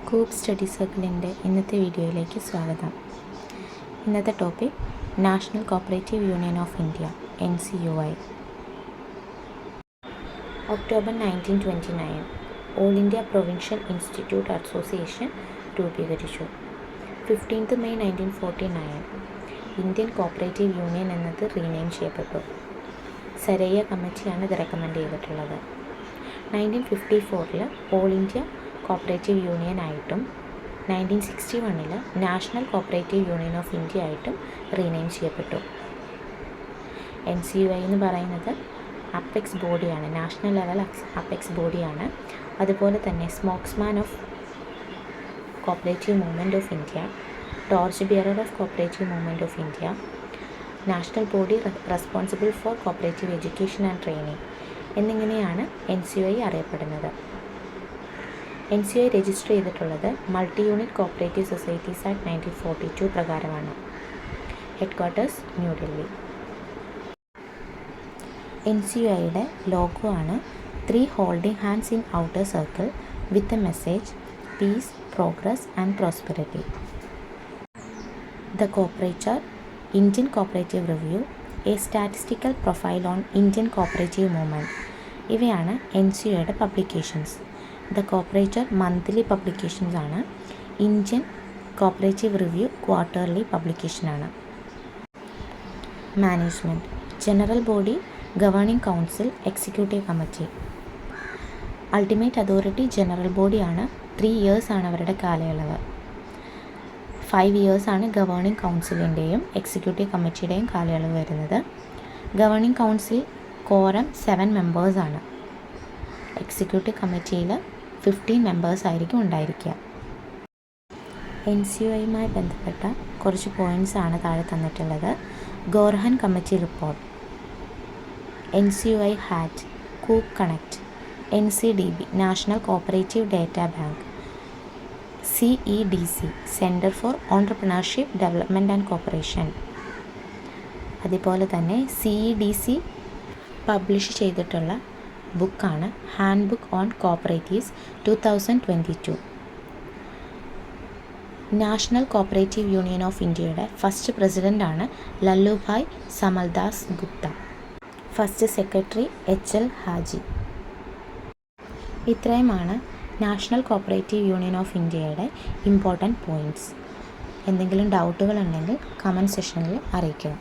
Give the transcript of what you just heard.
കൂപ്പ് study സർക്കിളിൻ്റെ ഇന്നത്തെ വീഡിയോയിലേക്ക് സ്വാഗതം. ഇന്നത്തെ topic national cooperative union of India NCUI. October 1929 all India provincial institute association രൂപീകരിച്ചു. 15 മെയ് 1949 ഇന്ത്യൻ കോപ്പറേറ്റീവ് യൂണിയൻ എന്നത് റീനെയിം ചെയ്യപ്പെട്ടു. സരയ്യ കമ്മിറ്റിയാണ് ഇത് റെക്കമെൻഡ് ചെയ്തിട്ടുള്ളത്. 1954 ഓൾ ഇന്ത്യ കോപ്പറേറ്റീവ് യൂണിയൻ ആയിട്ടും 1961 national cooperative union of India ആയിട്ടും റീനെയിം ചെയ്യപ്പെട്ടു. NCUI എന്ന് പറയുന്നത് അപ്പെക്സ് ബോഡിയാണ്, നാഷണൽ ലെവൽ അപ്പെക്സ് ബോഡിയാണ്. അതുപോലെ തന്നെ spokesman of cooperative movement of India, torch bearer of cooperative movement of India, national body responsible for cooperative education and training എന്നിങ്ങനെയാണ് NCUI അറിയപ്പെടുന്നത്. NCUI രജിസ്റ്റർ ചെയ്തിട്ടുള്ളത് multi unit cooperative societies act 1942 പ്രകാരമാണ്. Headquarters New Delhi. NCUIയുടെ logo ആണ് 3 holding hands in outer circle with a message peace, progress and prosperity. The Cooperature, Indian Cooperative Review, a statistical profile on Indian cooperative movement ഇവയാണ് NCUIയുടെ publications. The cooperator monthly publications ആണ്. Indian cooperative review quarterly പബ്ലിക്കേഷനാണ്. Management, general body, governing council, executive committee. Ultimate authority general ബോഡിയാണ്. 3 years ആണ് അവരുടെ കാലയളവ്. 5 years ആണ് governing കൗൺസിലിൻ്റെയും executive കമ്മിറ്റിയുടെയും കാലയളവ് വരുന്നത്. ഗവേണിംഗ് കൗൺസിൽ കോറം 7 members ആണ്. എക്സിക്യൂട്ടീവ് കമ്മിറ്റിയിൽ 15 members ആയിരിക്കും ഉണ്ടായിരിക്കുക. NCUIയുമായി ബന്ധപ്പെട്ട കുറച്ച് പോയിൻറ്റ്സ് ആണ് താഴെ തന്നിട്ടുള്ളത്. ഗോർഹൻ committee report, NCUI Haat, coop connect, NCDB national cooperative data bank, CEDC centre for entrepreneurship development and cooperation. അതുപോലെ തന്നെ CEDC പബ്ലിഷ് ചെയ്തിട്ടുള്ള ബുക്കാണ് hand book on cooperatives 2022. National cooperative union of ഇന്ത്യയുടെ ഫസ്റ്റ് പ്രസിഡൻ്റാണ് Lallubhai Samaldas Gupta. First secretary HL Haji. ഇത്രയുമാണ് national cooperative union of ഇന്ത്യയുടെ important points. എന്തെങ്കിലും ഡൗട്ടുകളുണ്ടെങ്കിൽ കമൻറ്റ് സെക്ഷനിൽ അറിയിക്കുക.